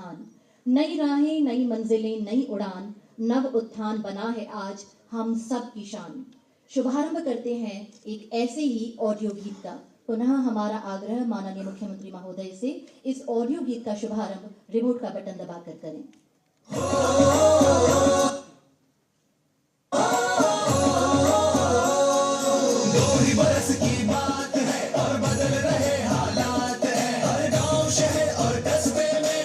राजस्थान। नई राहें, नई मंजिलें, नई उड़ान, नव उत्थान बना है आज हम सब की शान। शुभारंभ करते हैं एक ऐसे ही ऑडियो गीत का। पुनः हमारा आग्रह माननीय मुख्यमंत्री महोदय से इस ऑडियो गीत का शुभारंभ रिमोट का बटन दबाकर करें।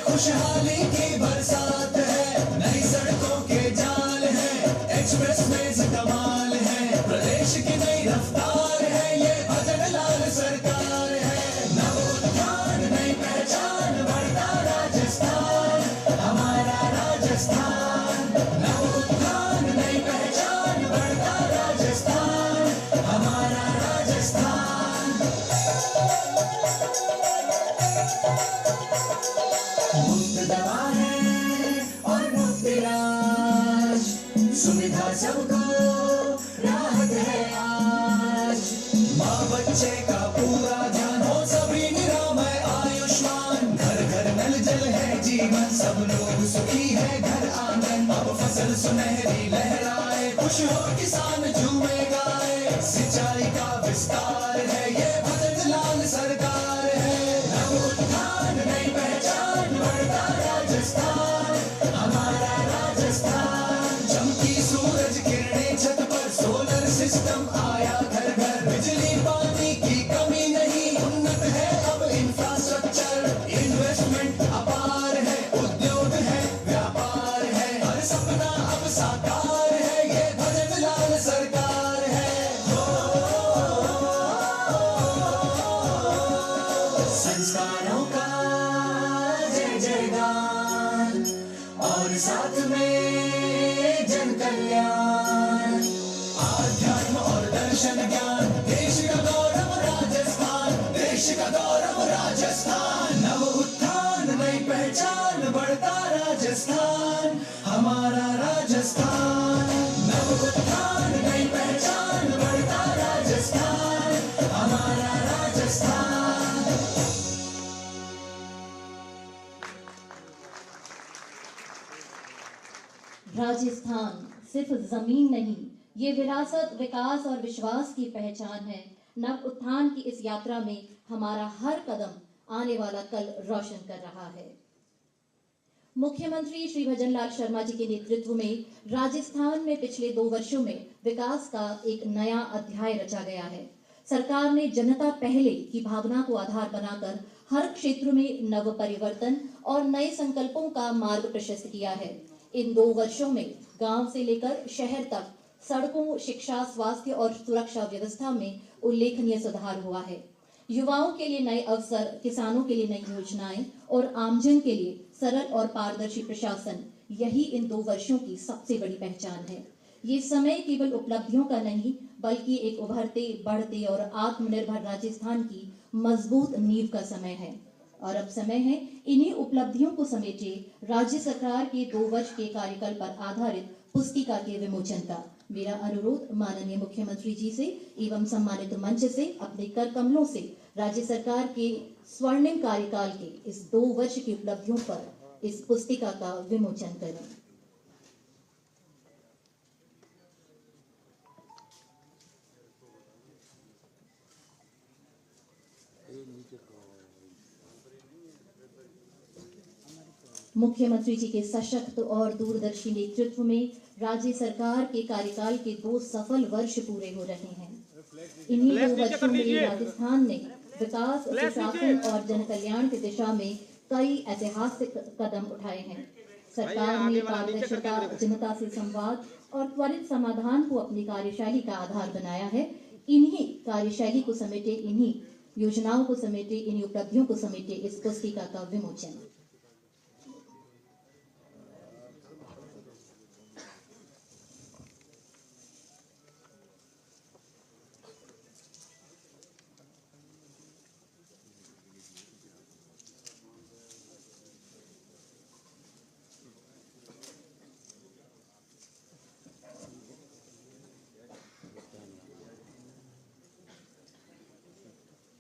खुशहाली की बरसात है, नई सड़कों के जाल है, एक्सप्रेस में कमाल है, प्रदेश की नई रफ्तार है, ये भजन लाल सरकार है। नव उत्थान, नई पहचान, बढ़ता राजस्थान, हमारा राजस्थान। नव उत्थान, नई पहचान, बढ़ता राजस्थान, हमारा राजस्थान। मुफ्त दवा है और मुफ्त इलाज, सुविधा सबको, राहत है आज। माँ बच्चे का पूरा ध्यान हो, सभी निरामय आयुष्मान। घर घर नल जल है जीवन, सब लोग सुखी है घर आंगन। अब फसल सुनहरी लहराए, खुश हो किसान झूमे गाए। सिंचाई का विस्तार है, ये भजन लाल सरकार है। नव उत्थान, नई पहचान, बढ़ता राजस्थान, हमारा राजस्थान। चमकी सूरज किरणें छत पर, सोलर सिस्टम आया घर घर। बिजली पानी की कमी नहीं, उन्नत है अब इंफ्रास्ट्रक्चर। इन्वेस्टमेंट अपार है, उद्योग है, व्यापार है, हर सपना अब साकार है, ये भजन लाल सरकार है। संस्कारों का जय जयगान, और साथ में जन कल्याण। आध्यात्म और दर्शन ज्ञान, देश का गौरव राजस्थान, देश का गौरव राजस्थान। नव उत्थान, नई पहचान, बढ़ता राजस्थान, हमारा राजस्थान। नव उत्थान, नई पहचान, बढ़ता राजस्थान, हमारा राजस्थान। राजस्थान सिर्फ जमीन नहीं, ये विरासत, विकास और विश्वास की पहचान है। नव उत्थान की इस यात्रा में हमारा हर कदम आने वाला कल रोशन कर रहा है। मुख्यमंत्री श्री भजनलाल शर्मा जी के नेतृत्व में राजस्थान में पिछले 2 वर्षों में विकास का एक नया अध्याय रचा गया है। सरकार ने जनता पहले की भावना को आधार बनाकर हर क्षेत्र में नव परिवर्तन और नए संकल्पों का मार्ग प्रशस्त किया है। इन 2 वर्षों में गांव से लेकर शहर तक सड़कों, शिक्षा, स्वास्थ्य और सुरक्षा व्यवस्था में उल्लेखनीय सुधार हुआ है। युवाओं के लिए नए अवसर, किसानों के लिए नई योजनाएं और आमजन के लिए सरल और पारदर्शी प्रशासन, यही इन 2 वर्षों की सबसे बड़ी पहचान है। ये समय केवल उपलब्धियों का नहीं, बल्कि एक उभरते, बढ़ते और आत्मनिर्भर राजस्थान की मजबूत नींव का समय है। और अब समय है इन्हीं उपलब्धियों को समेटे राज्य सरकार के 2 वर्ष के कार्यकाल पर आधारित पुस्तिका के विमोचन का। मेरा अनुरोध माननीय मुख्यमंत्री जी से एवं सम्मानित मंच से अपने कर कमलों से राज्य सरकार के स्वर्णिम कार्यकाल के इस 2 वर्ष की उपलब्धियों पर इस पुस्तिका का विमोचन करें। मुख्यमंत्री जी के सशक्त और दूरदर्शी नेतृत्व में राज्य सरकार के कार्यकाल के 2 सफल वर्ष पूरे हो रहे हैं। इन्हीं 2 वर्षों में राजस्थान ने विकास, सुशासन और जन कल्याण की दिशा में कई ऐतिहासिक कदम उठाए हैं। सरकार ने पारदर्शिता, जनता से संवाद और त्वरित समाधान को अपनी कार्यशैली का आधार बनाया है। इन्हीं कार्यशैली को समेटे, इन्हीं योजनाओं को समेटे, इन्हीं उपलब्धियों को समेटे इस पुस्तिका का विमोचन।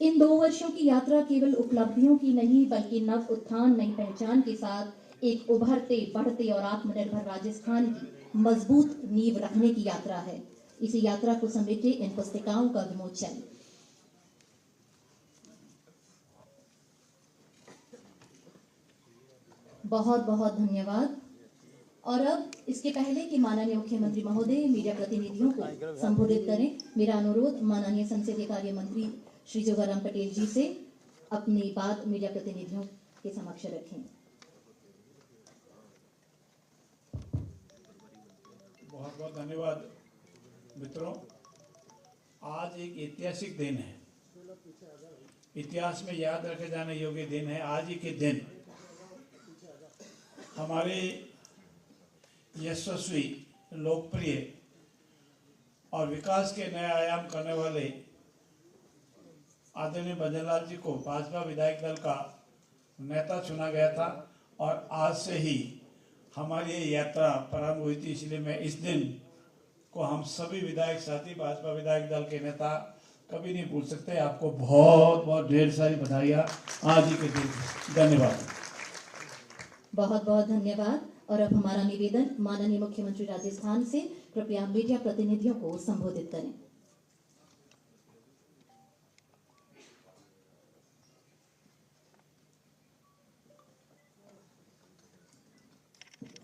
इन 2 वर्षों की यात्रा केवल उपलब्धियों की नहीं, बल्कि नव उत्थान, नई पहचान के साथ एक उभरते बढ़ते और आत्मनिर्भर राजस्थान की मजबूत नींव रखने की यात्रा है। इसी यात्रा को समेटे इन पुस्तिकाओं का विमोचन। बहुत बहुत धन्यवाद। और अब इसके पहले कि माननीय मुख्यमंत्री महोदय मीडिया प्रतिनिधियों को संबोधित करें, मेरा अनुरोध माननीय संसदीय कार्य मंत्री श्री जोगाराम पटेल जी से अपनी बात मीडिया प्रतिनिधियों के समक्ष रखें। बहुत बहुत धन्यवाद मित्रों। आज एक ऐतिहासिक दिन है, इतिहास में याद रखे जाने योग्य दिन है। आज ही के दिन हमारे यशस्वी, लोकप्रिय और विकास के नए आयाम करने वाले आदरणीय भजनलाल जी को भाजपा विधायक दल का नेता चुना गया था और आज से ही हमारी ये यात्रा प्रारंभ हुई थी। इसलिए मैं इस दिन को हम सभी विधायक साथी, भाजपा विधायक दल के नेता कभी नहीं भूल सकते। आपको बहुत बहुत ढेर सारी बधाइयाँ आज ही के दिन। धन्यवाद। बहुत बहुत धन्यवाद। और अब हमारा निवेदन माननीय मुख्यमंत्री राजस्थान से, कृपया मीडिया प्रतिनिधियों को संबोधित करें।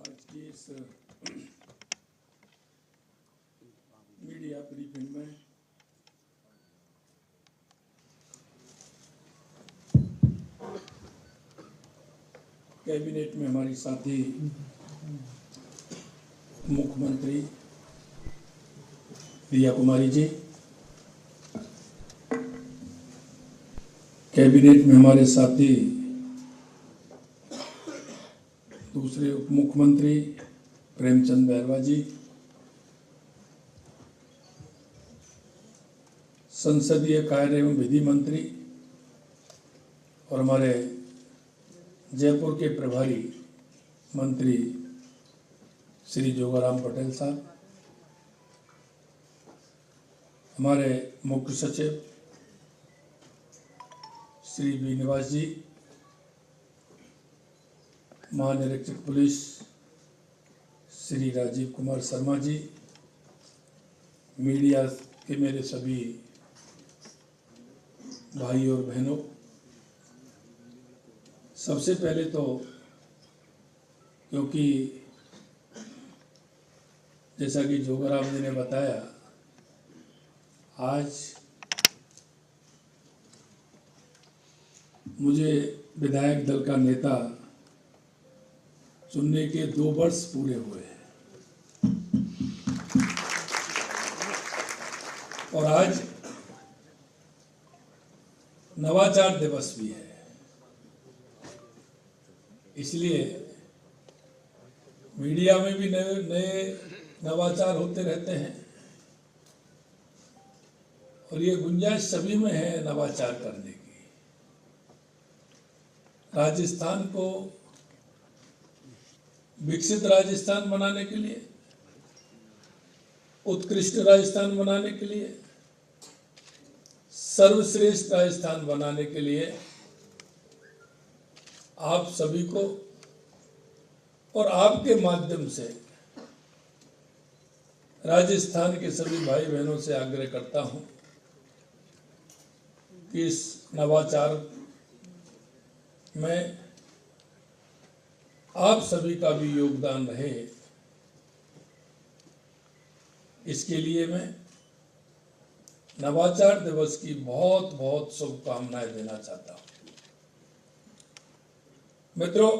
आज की इस मीडिया ब्रीफिंग में कैबिनेट में हमारी साथी मुख्यमंत्री प्रिया कुमारी जी, कैबिनेट में हमारे साथी दूसरे उप मुख्यमंत्री प्रेमचंद बैरवा जी, संसदीय कार्य एवं विधि मंत्री और हमारे जयपुर के प्रभारी मंत्री श्री जोगाराम पटेल साहब, हमारे मुख्य सचिव श्री बी निवास जी, महानिरीक्षक पुलिस श्री राजीव कुमार शर्मा जी, मीडिया के मेरे सभी भाई और बहनों, सबसे पहले तो क्योंकि जैसा कि जोगाराम जी ने बताया, आज मुझे विधायक दल का नेता चुनने के 2 वर्ष पूरे हुए हैं और आज नवाचार दिवस भी है। इसलिए मीडिया में भी नए नवाचार होते रहते हैं और ये गुंजाइश सभी में है नवाचार करने की। राजस्थान को विकसित राजस्थान बनाने के लिए, उत्कृष्ट राजस्थान बनाने के लिए, सर्वश्रेष्ठ राजस्थान बनाने के लिए आप सभी को और आपके माध्यम से राजस्थान के सभी भाई बहनों से आग्रह करता हूं कि इस नवाचार में आप सभी का भी योगदान रहे। इसके लिए मैं नवाचार दिवस की बहुत बहुत शुभकामनाएं देना चाहता हूं। मित्रों,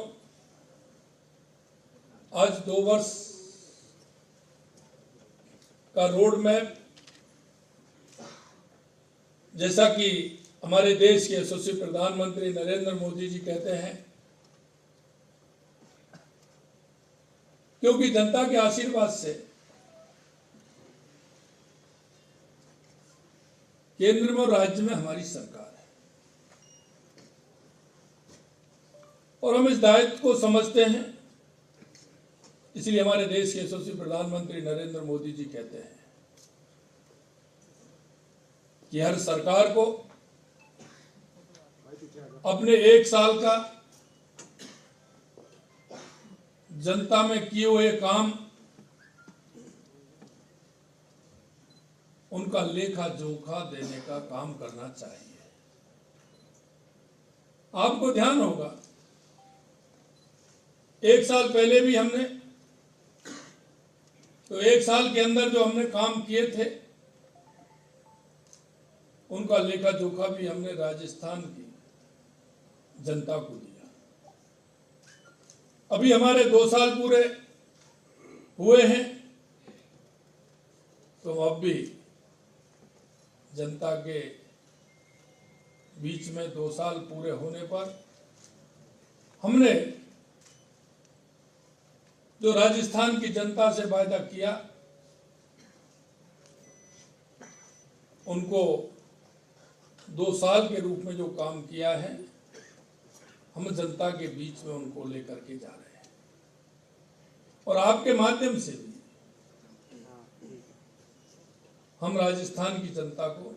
आज 2 वर्ष का रोड मैप, जैसा कि हमारे देश के यशस्वी प्रधानमंत्री नरेंद्र मोदी जी कहते हैं, क्योंकि जनता के आशीर्वाद से केंद्र में और राज्य में हमारी सरकार है और हम इस दायित्व को समझते हैं। इसलिए हमारे देश के यशस्वी प्रधानमंत्री नरेंद्र मोदी जी कहते हैं कि हर सरकार को अपने 1 साल का जनता में किए हुए काम, उनका लेखा जोखा देने का काम करना चाहिए। आपको ध्यान होगा, एक साल पहले भी हमने, तो एक साल के अंदर जो हमने काम किए थे उनका लेखा जोखा भी हमने राजस्थान की जनता को दिया। अभी हमारे 2 साल पूरे हुए हैं, तो अब भी जनता के बीच में 2 साल पूरे होने पर हमने जो राजस्थान की जनता से वायदा किया, उनको 2 साल के रूप में जो काम किया है, हम जनता के बीच में उनको लेकर के जा रहे हैं। और आपके माध्यम से भी हम राजस्थान की जनता को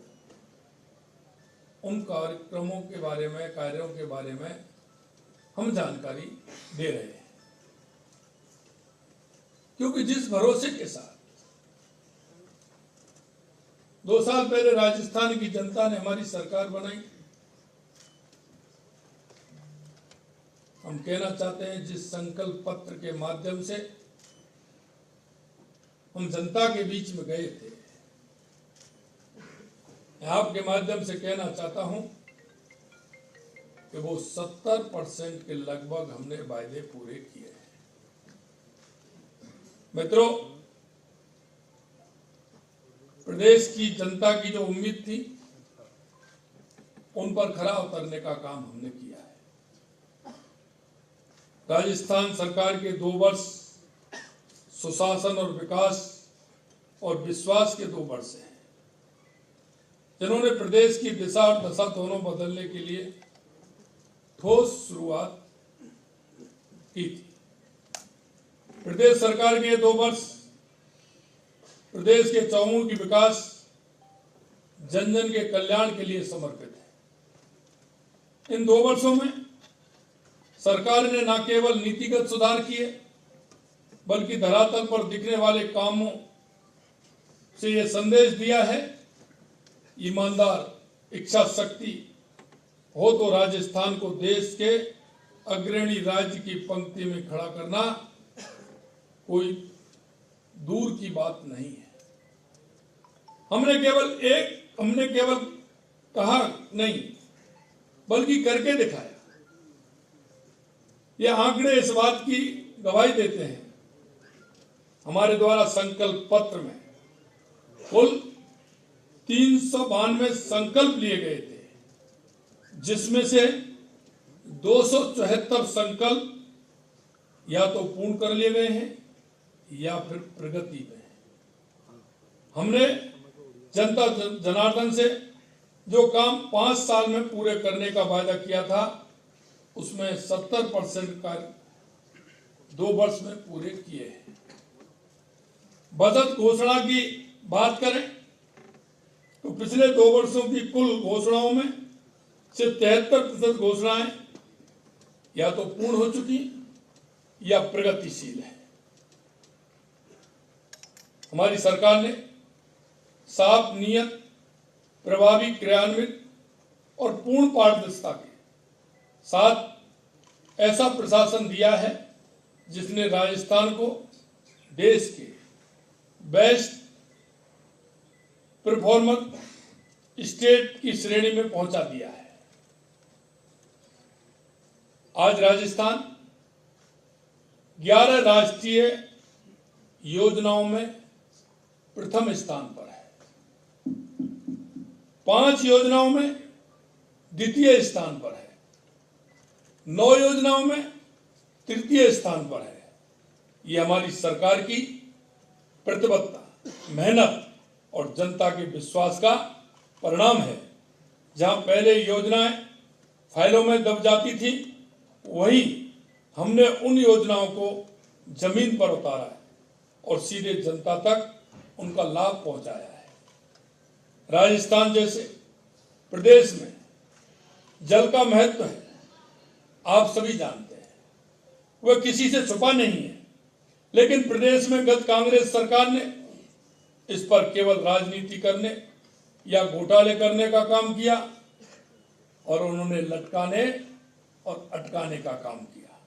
उन कार्यक्रमों के बारे में, कार्यों के बारे में हम जानकारी दे रहे हैं। क्योंकि जिस भरोसे के साथ 2 साल पहले राजस्थान की जनता ने हमारी सरकार बनाई, हम कहना चाहते हैं जिस संकल्प पत्र के माध्यम से हम जनता के बीच में गए थे, आपके माध्यम से कहना चाहता हूं कि वो 70% के लगभग हमने वायदे पूरे किए हैं। मित्रों, प्रदेश की जनता की जो उम्मीद थी, उन पर खरा उतरने का काम हमने किया है। राजस्थान सरकार के 2 वर्ष सुशासन और विकास और विश्वास के 2 वर्ष हैं, जिन्होंने प्रदेश की दिशा और दशा दोनों बदलने के लिए ठोस शुरुआत की थी। प्रदेश सरकार के 2 वर्ष प्रदेश के चौमुखी विकास, जन जन के कल्याण के लिए समर्पित है। इन 2 वर्षों में सरकार ने न केवल नीतिगत सुधार किए, बल्कि धरातल पर दिखने वाले कामों से यह संदेश दिया है, ईमानदार इच्छा शक्ति हो तो राजस्थान को देश के अग्रणी राज्य की पंक्ति में खड़ा करना कोई दूर की बात नहीं है। हमने केवल कहा नहीं, बल्कि करके दिखाया। ये आंकड़े इस बात की गवाही देते हैं। हमारे द्वारा संकल्प पत्र में कुल 392 संकल्प लिए गए थे, जिसमें से 274 संकल्प या तो पूर्ण कर लिए गए हैं या फिर प्रगति में है। हमने जनता जनार्दन से जो काम 5 साल में पूरे करने का वायदा किया था, उसमें 70% कार्य 2 वर्ष में पूरे किए हैं। बजट घोषणा की बात करें तो पिछले 2 वर्षों की कुल घोषणाओं में से 73% घोषणाएं या तो पूर्ण हो चुकी या प्रगतिशील है। हमारी सरकार ने साफ नियत, प्रभावी क्रियान्वित और पूर्ण पारदर्शिता के साथ ऐसा प्रशासन दिया है जिसने राजस्थान को देश के बेस्ट परफॉर्मर स्टेट की श्रेणी में पहुंचा दिया है। आज राजस्थान 11 राष्ट्रीय योजनाओं में प्रथम स्थान पर है, 5 योजनाओं में द्वितीय स्थान पर है, 9 योजनाओं में तृतीय स्थान पर है। ये हमारी सरकार की प्रतिबद्धता, मेहनत और जनता के विश्वास का परिणाम है। जहां पहले योजनाएं फाइलों में दब जाती थी, वहीं हमने उन योजनाओं को जमीन पर उतारा है और सीधे जनता तक उनका लाभ पहुंचाया है। राजस्थान जैसे प्रदेश में जल का महत्व है, आप सभी जानते हैं। वह किसी से छुपा नहीं है, लेकिन प्रदेश में गत कांग्रेस सरकार ने इस पर केवल राजनीति करने या घोटाले करने का काम किया और उन्होंने लटकाने और अटकाने का काम किया।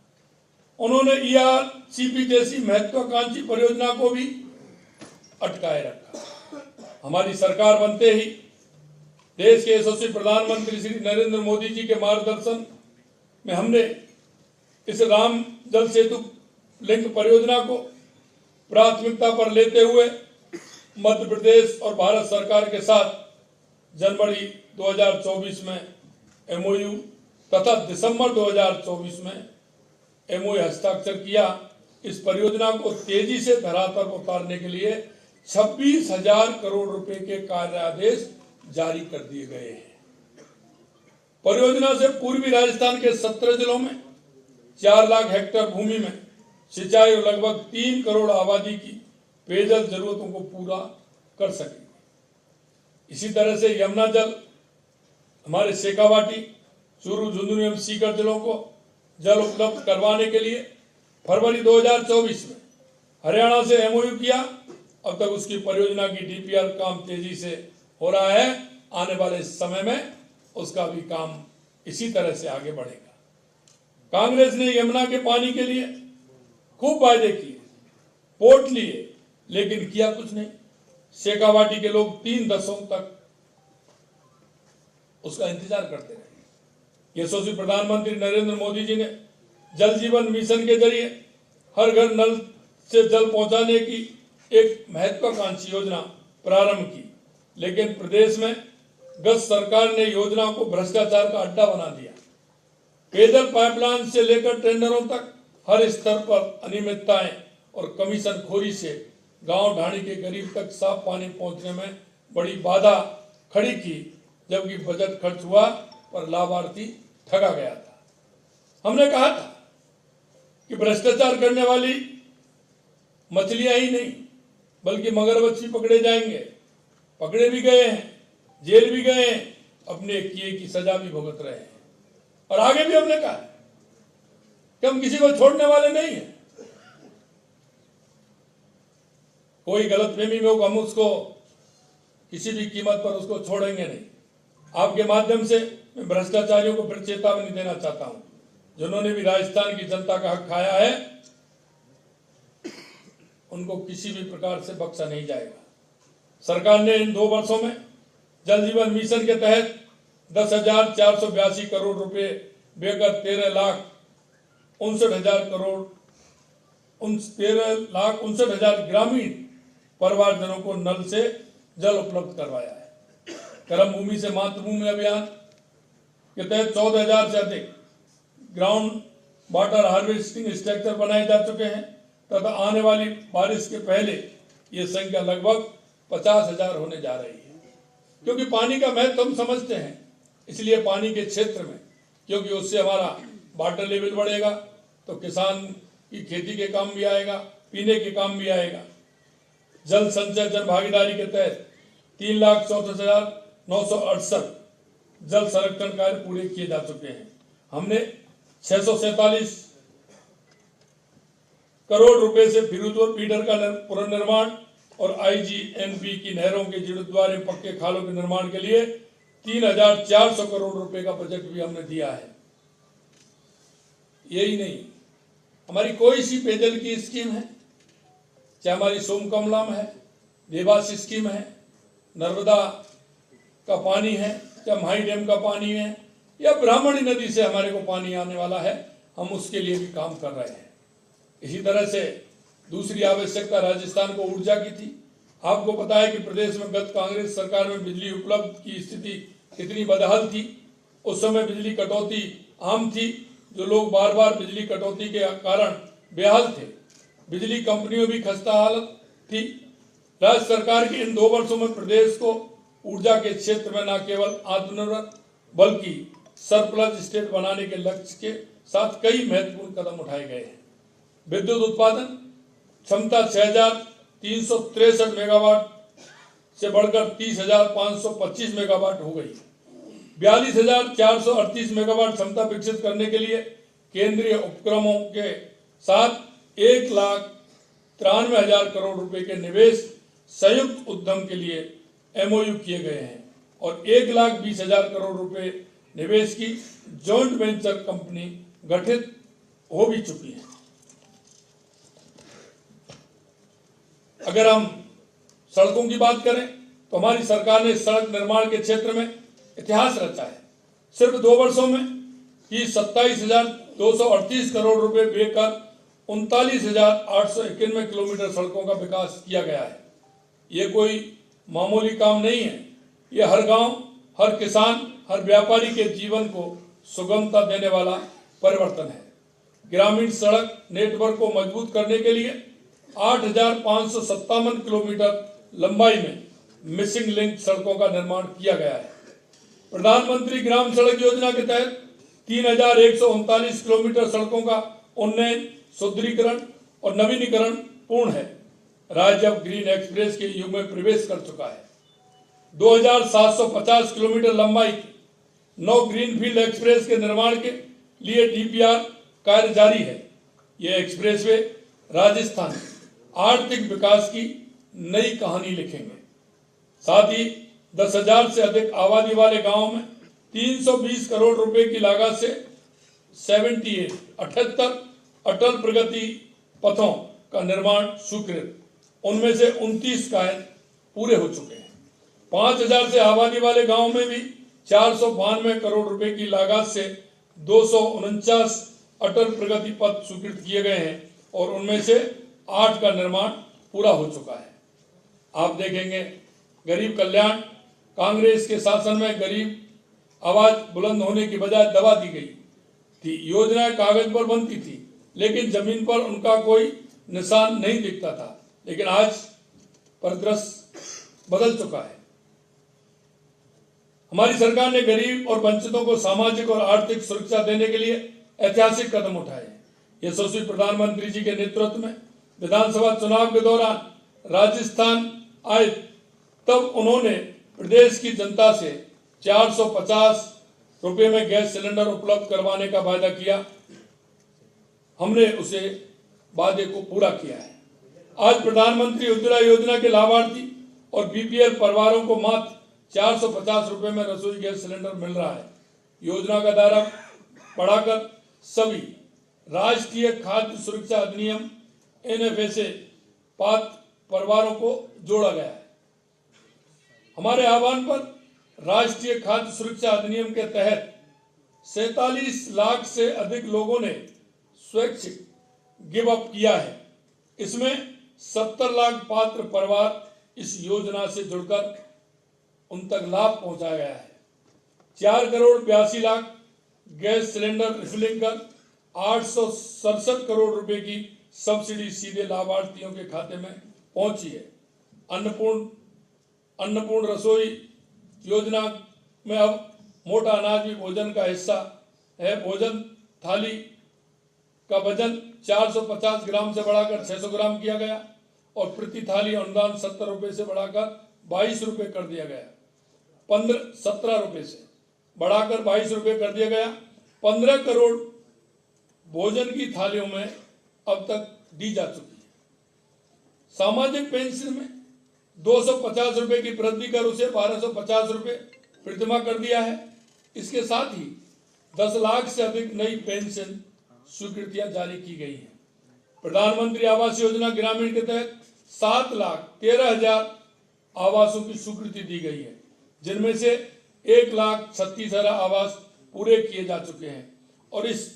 उन्होंने ईआरसीपी जैसी महत्वाकांक्षी परियोजना को भी अटकाए रखा। हमारी सरकार बनते ही देश के यशस्वी प्रधानमंत्री श्री नरेंद्र मोदी जी के मार्गदर्शन में हमने इस राम जल सेतु लिंक परियोजना को प्राथमिकता पर लेते हुए मध्य प्रदेश और भारत सरकार के साथ जनवरी 2024 में एमओयू तथा दिसंबर 2024 में एमओयू हस्ताक्षर किया। इस परियोजना को तेजी से धरातल पर उतारने के लिए 26,000 करोड़ रुपए के कार्यादेश जारी कर दिए गए हैं। परियोजना से पूर्वी राजस्थान के 17 जिलों में 4 लाख हेक्टेयर भूमि में सिंचाई और लगभग 3 करोड़ आबादी की पेयजल जरूरतों को पूरा कर सकेगी। इसी तरह से यमुना जल हमारे शेखावाटी, चूरू, झुंझुनू एवं सीकर जिलों को जल उपलब्ध करवाने के लिए फरवरी 2024 में हरियाणा से एमओयू किया। अब तक उसकी परियोजना की डीपीआर काम तेजी से हो रहा है। आने वाले समय में उसका भी काम इसी तरह से आगे बढ़ेगा। कांग्रेस ने यमुना के पानी के लिए खूब वायदे किए, वोट लिए, लेकिन किया कुछ नहीं। शेखावाटी के लोग 3 दशकों तक उसका इंतजार करते रहे। यशस्वी प्रधानमंत्री नरेंद्र मोदी जी ने जल जीवन मिशन के जरिए हर घर नल से जल पहुंचाने की एक महत्वाकांक्षी योजना प्रारंभ की, लेकिन प्रदेश में गत सरकार ने योजना को भ्रष्टाचार का अड्डा बना दिया। पेयजल पाइपलाइन से लेकर टेंडरों तक हर स्तर पर अनियमितताएं और कमीशन खोरी से गांव ढाणी के गरीब तक साफ पानी पहुंचने में बड़ी बाधा खड़ी की, जबकि बजट खर्च हुआ पर लाभार्थी ठगा गया था। हमने कहा था कि भ्रष्टाचार करने वाली मछलियां ही नहीं बल्कि मगरमच्छ पकड़े जाएंगे। पकड़े भी गए हैं, जेल भी गए हैं, अपने किए की सजा भी भुगत रहे हैं। और आगे भी हमने कहा कि हम किसी को छोड़ने वाले नहीं हैं। कोई गलतफहमी में होगा, हम उसको किसी भी कीमत पर उसको छोड़ेंगे नहीं। आपके माध्यम से मैं भ्रष्टाचारियों को फिर चेतावनी देना चाहता हूं, जिन्होंने भी राजस्थान की जनता का हक खाया है, उनको किसी भी प्रकार से बख्शा नहीं जाएगा। सरकार ने इन 2 वर्षों में जल जीवन मिशन के तहत 10,482 करोड़ रुपए देकर 13,59,000 ग्रामीण परिवारजनों को नल से जल उपलब्ध करवाया है। कर्म भूमि से मातृभूमि अभियान के तहत 14,000 से अधिक ग्राउंड वाटर हार्वेस्टिंग स्ट्रक्चर बनाए जा चुके हैं तथा आने वाली बारिश के पहले ये संख्या लगभग 50,000 होने जा रही है। क्योंकि पानी का महत्व हम समझते हैं, इसलिए पानी के क्षेत्र में, क्योंकि उससे हमारा वाटर लेवल बढ़ेगा तो किसान की खेती के काम भी आएगा, पीने के काम भी आएगा। जल संचय जन भागीदारी के तहत 3,34,968 जल संरक्षण कार्य पूरे किए जा चुके हैं। हमने 647 करोड़ रुपए से फिरोजपुर फीडर का पुनर्निर्माण और आईजीएनबी की नहरों के जीर्णोद्धार एवं पक्के खालों के निर्माण के लिए 3,400 करोड़ रुपए का बजट भी हमने दिया है। यही नहीं, हमारी कोई सी पेयजल की स्कीम है, चाहे हमारी सोमकमलम है, देवास स्कीम है, नर्मदा का पानी है, चाहे माही डैम का पानी है, या ब्राह्मणी नदी से हमारे को पानी आने वाला है, हम उसके लिए भी काम कर रहे हैं। इसी तरह से दूसरी आवश्यकता राजस्थान को ऊर्जा की थी। आपको पता है कि प्रदेश में गत कांग्रेस सरकार में बिजली उपलब्ध की स्थिति कितनी बदहाल थी। उस समय बिजली कटौती आम थी, जो लोग बार बार बिजली कटौती के कारण बेहाल थे। बिजली कंपनियों भी खस्ता हालत थी। राज्य सरकार की इन 2 वर्षों में प्रदेश को ऊर्जा के क्षेत्र में न केवल आत्मनिर्भर बल्कि सरप्लस स्टेट बनाने के लक्ष्य के साथ कई महत्वपूर्ण कदम उठाए गए हैं। विद्युत उत्पादन क्षमता 6,363 मेगावाट से बढ़कर 30,525 मेगावाट हो गई। 42,438 मेगावाट क्षमता विकसित करने के लिए केंद्रीय उपक्रमों के साथ 1,93,000 करोड़ रुपए के निवेश संयुक्त उद्यम के लिए MOU किए गए हैं और 1,20,000 करोड़ रुपए निवेश की जॉइंट वेंचर कंपनी गठित हो भी चुकी है। अगर हम सड़कों की बात करें तो हमारी सरकार ने सड़क निर्माण के क्षेत्र में इतिहास रचा है। सिर्फ 2 वर्षों में ही 27,238 करोड़ रुपए व्यय कर 39,891 किलोमीटर सड़कों का विकास किया गया है। ये कोई मामूली काम नहीं है। ये हर गांव, हर किसान, हर व्यापारी के जीवन को सुगमता देने वाला परिवर्तन है। ग्रामीण सड़क नेटवर्क को मजबूत करने के लिए 8,557 किलोमीटर लंबाई में मिसिंग लिंक सड़कों का निर्माण किया गया है। प्रधानमंत्री ग्राम सड़क योजना के तहत 3,139 किलोमीटर सड़कों का उन्नयन, सुदृढ़ीकरण और नवीनीकरण पूर्ण है। राज्य अब ग्रीन एक्सप्रेस के युग में प्रवेश कर चुका है। 2,750 किलोमीटर लंबाई की 9 ग्रीनफील्ड एक्सप्रेस के निर्माण के लिए DPR कार्य जारी है। यह एक्सप्रेसवे राजस्थान आर्थिक विकास की नई कहानी लिखेंगे। साथ ही 10,000 से अधिक आबादी वाले गांवों में 320 करोड़ रुपए की लागत से 78 अटल प्रगति पथों का निर्माण स्वीकृत, उनमें से 29 कार्य पूरे हो चुके हैं। 5,000 से आबादी वाले गांवों में भी 492 करोड़ रुपए की लागत से 249 अटल प्रगति पथ स्वीकृत किए गए हैं और उनमें से 8 का निर्माण पूरा हो चुका है। आप देखेंगे गरीब कल्याण, कांग्रेस के शासन में गरीब आवाज बुलंद होने की बजाय दबा दी गई थी। योजनाएं कागज पर बनती थी लेकिन जमीन पर उनका कोई निशान नहीं दिखता था। लेकिन आज परिदृश्य बदल चुका है। हमारी सरकार ने गरीब और वंचितों को सामाजिक और आर्थिक सुरक्षा देने के लिए ऐतिहासिक कदम उठाए। यशस्वी प्रधानमंत्री जी के नेतृत्व में विधानसभा चुनाव के दौरान राजस्थान आए तब उन्होंने प्रदेश की जनता से 450 रुपए में गैस सिलेंडर उपलब्ध करवाने का वायदा किया। हमने उसे वादे को पूरा किया है। आज प्रधानमंत्री उज्ज्वला योजना के लाभार्थी और BPL परिवारों को मात्र 450 रुपए में रसोई गैस सिलेंडर मिल रहा है। योजना का दायरा बढ़ाकर सभी राष्ट्रीय खाद्य सुरक्षा अधिनियम NFA पात्र परिवारों को जोड़ा गया है। हमारे आह्वान पर राष्ट्रीय खाद्य सुरक्षा अधिनियम के तहत 47 लाख से अधिक लोगों ने स्वैच्छिक गिव अप किया है। इसमें 70 लाख पात्र परिवार इस योजना से जुड़कर उन तक लाभ पहुंचाया गया है। 4,82,00,000 गैस सिलेंडर रिफिलिंग कर 867 करोड़ रुपए की सब्सिडी सीधे लाभार्थियों के खाते में पहुंची है। अन्नपूर्ण रसोई योजना में अब मोटा अनाज भी भोजन का हिस्सा है। भोजन थाली का वजन 450 ग्राम से बढ़ाकर 600 ग्राम किया गया और प्रति थाली अनुदान 70 रुपए से बढ़ाकर 22 रुपए कर दिया गया। 17 रुपए से बढ़ाकर 22 रुपए कर दिया गया। 15 करोड़ भोजन की थालियों में अब तक दी जा चुकी है। सामाजिक पेंशन में 250 रुपए की वृद्धि कर उसे 1250 रुपए प्रतिमाह कर दिया है। इसके साथ ही 10 लाख से अधिक नई पेंशन स्वीकृतियां जारी की गई हैं। प्रधानमंत्री आवास योजना ग्रामीण के तहत 7,13,000 आवासों की स्वीकृति दी गई है, जिनमें से 1,36,000 आवास पूरे किए जा चुके हैं और इस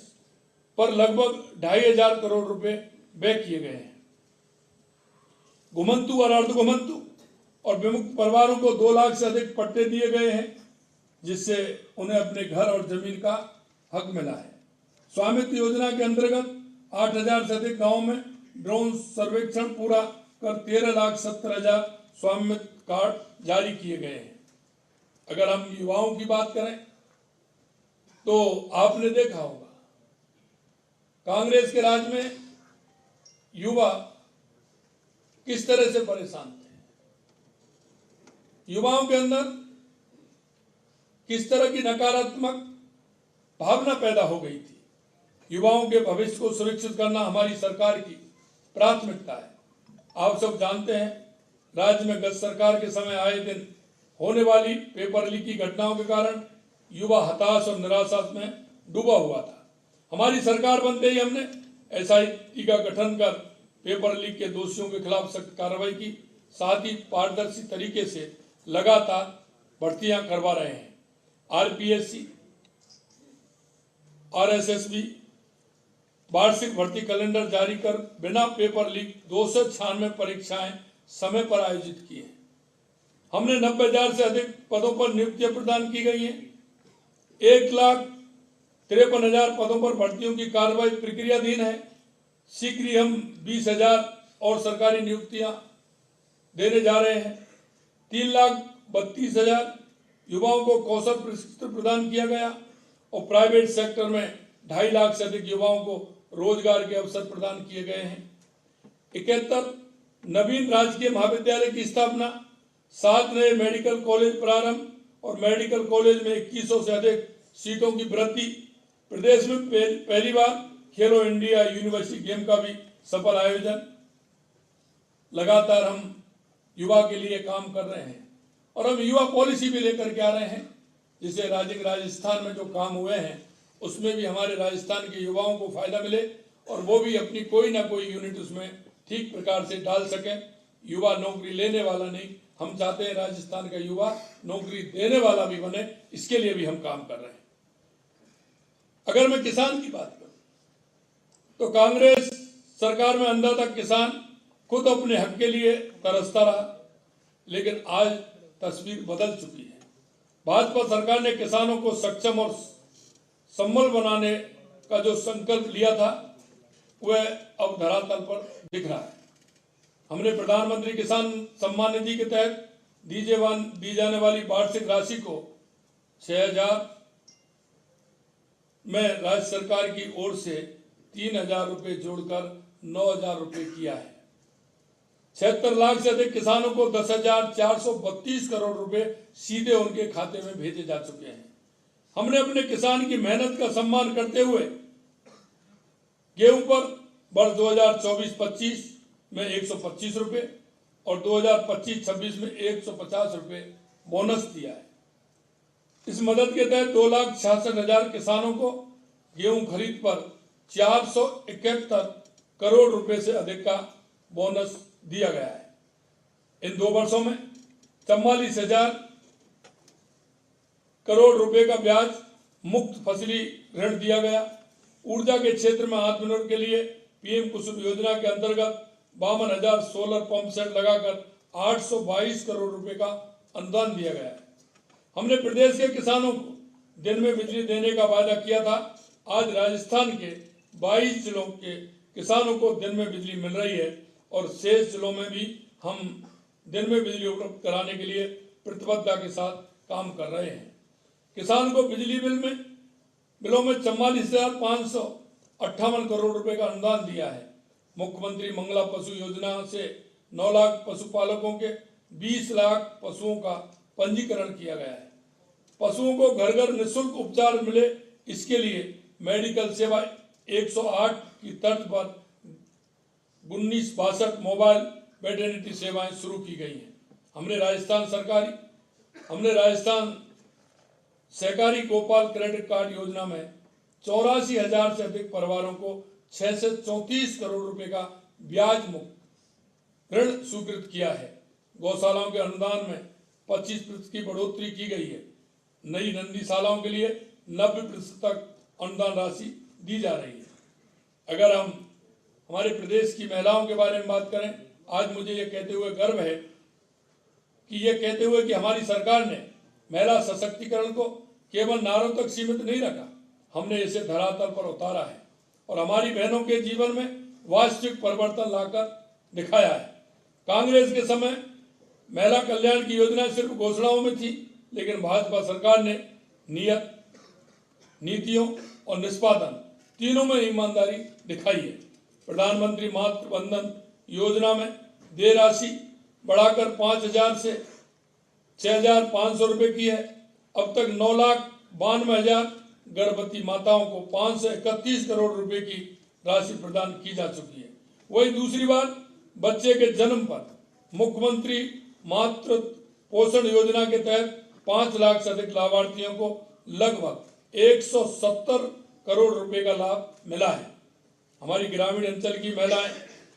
पर लगभग 2,500 करोड़ रुपए व्यय किए गए हैं। घुमंतु और अर्धघुमंतु और विमुक्त परिवारों को 2 लाख से अधिक पट्टे दिए गए हैं, जिससे उन्हें अपने घर और जमीन का हक मिला है। स्वामित्व योजना के अंतर्गत 8,000 से अधिक गांवों में ड्रोन सर्वेक्षण पूरा कर 13,70,000 स्वामित्व कार्ड जारी किए गए हैं। अगर हम युवाओं की बात करें तो आपने देखा होगा कांग्रेस के राज में युवा किस तरह से परेशान थे। युवाओं के अंदर किस तरह की नकारात्मक भावना पैदा हो गई थी। युवाओं के भविष्य को सुरक्षित करना हमारी सरकार की प्राथमिकता है। आप सब जानते हैं, राज्य में गत सरकार के समय आए दिन होने वाली पेपर लीक की घटनाओं के कारण युवा हताश और निराशा में डूबा हुआ था। हमारी सरकार बनते ही हमने SIT का गठन कर पेपर लीक के दोषियों के खिलाफ सख्त कार्रवाई की, साथ ही पारदर्शी तरीके से लगातार भर्तियां करवा रहे हैं। RPSC, RSSB वार्षिक भर्ती कैलेंडर जारी कर बिना पेपर लीक 296 परीक्षाएं समय पर आयोजित की है। हमने 90,000 से अधिक पदों पर नियुक्तियां प्रदान की गई हैं। 1,53,000 पदों पर भर्तियों की कार्रवाई प्रक्रियाधीन है। शीघ्र ही हम 20,000 और सरकारी नियुक्तियां देने जा रहे हैं। 3,32,000 युवाओं को कौशल प्रशिक्षण प्रदान किया गया और प्राइवेट सेक्टर में 2.5 लाख से अधिक युवाओं को रोजगार के अवसर प्रदान किए गए हैं। 71 नवीन राजकीय महाविद्यालय की स्थापना, 7 नए मेडिकल कॉलेज प्रारंभ और मेडिकल कॉलेज में 2100 से अधिक सीटों की वृद्धि। प्रदेश में पहली बार खेलो इंडिया यूनिवर्सिटी गेम का भी सफल आयोजन। लगातार हम युवा के लिए काम कर रहे हैं और हम युवा पॉलिसी भी लेकर के आ रहे हैं, जिससे राजस्थान में जो काम हुए हैं उसमें भी हमारे राजस्थान के युवाओं को फायदा मिले और वो भी अपनी कोई ना कोई यूनिट उसमें ठीक प्रकार से डाल सके। युवा नौकरी लेने वाला नहीं, हम चाहते हैं राजस्थान का युवा नौकरी देने वाला भी बने, इसके लिए भी हम काम कर रहे हैं। अगर मैं किसान की बात करूं तो कांग्रेस सरकार में अंदर तक किसान खुद अपने हक के लिए तरसता रहा, लेकिन आज तस्वीर बदल चुकी है। भाजपा सरकार ने किसानों को सक्षम और संबल बनाने का जो संकल्प लिया था वह अब धरातल पर दिख रहा है। हमने प्रधानमंत्री किसान सम्मान निधि के तहत दी जाने वाली वार्षिक राशि को 6,000 में राज्य सरकार की ओर से 3,000 रुपये जोड़कर 9,000 रुपये किया है। 76 लाख से अधिक किसानों को 10,432 करोड़ रुपए सीधे उनके खाते में भेजे जा चुके हैं। हमने अपने किसान की मेहनत का सम्मान करते हुए गेहूं पर वर्ष 2024-25 में 125 रुपये और 2025-26 में 150 रुपये बोनस दिया है। इस मदद के तहत 2,66,000 किसानों को गेहूं खरीद पर 471 करोड़ रुपए से अधिक का बोनस दिया गया है। इन 2 वर्षों में 44,000 करोड़ रुपए का ब्याज मुक्त फसली ऋण दिया गया। ऊर्जा के क्षेत्र में आत्मनिर्भर के लिए PM कुसुम योजना के अंतर्गत 52,000 सोलर पंप सेट लगाकर 822 करोड़ रुपए का अनुदान दिया गया है। हमने प्रदेश के किसानों को दिन में बिजली देने का वादा किया था। आज राजस्थान के 22 जिलों के किसानों को दिन में बिजली मिल रही है और शेष जिलों में भी हम दिन में बिजली उपलब्ध कराने के लिए प्रतिबद्धता के साथ काम कर रहे हैं। किसान को बिजली बिलों में 44,558 करोड़ रुपए का अनुदान दिया है। मुख्यमंत्री मंगला पशु योजना से 9 लाख पशुपालकों के 20 लाख पशुओं का पंजीकरण किया गया है। पशुओं को घर घर निःशुल्क उपचार मिले, इसके लिए मेडिकल सेवा 108 की तर्ज पर 1962 मोबाइल वेटरनिटी सेवाएं शुरू की गई हैं। हमने राजस्थान सहकारी गोपाल क्रेडिट कार्ड योजना में 84,000 से अधिक परिवारों को 6 से 34 करोड़ रुपए का ब्याज मुक्त ऋण स्वीकृत किया है। गौशालाओं के अनुदान में 25% की बढ़ोतरी की गई है। नई नंदीशालाओं के लिए 90% तक अनुदान राशि दी जा रही है। अगर हम हमारे प्रदेश की महिलाओं के बारे में बात करें, आज मुझे ये कहते हुए गर्व है कि हमारी सरकार ने महिला सशक्तिकरण को केवल नारों तक सीमित नहीं रखा, हमने इसे धरातल पर उतारा है और हमारी बहनों के जीवन में वास्तविक परिवर्तन लाकर दिखाया है। कांग्रेस के समय महिला कल्याण की योजना सिर्फ घोषणाओं में थी, लेकिन भाजपा सरकार ने नियत, नीतियों और निष्पादन तीनों में ईमानदारी दिखाई है। प्रधानमंत्री मातृ वंदन योजना में देय राशि बढ़ाकर 5,000 से 6,500 रुपए की है। अब तक 9,92,000 गर्भवती माताओं को 531 करोड़ रुपए की राशि प्रदान की जा चुकी है। वही दूसरी बात, बच्चे के जन्म पर मुख्यमंत्री मातृ पोषण योजना के तहत 5 लाख से अधिक लाभार्थियों को लगभग 170 करोड़ रुपए का लाभ मिला है। हमारी ग्रामीण अंचल की महिलाएं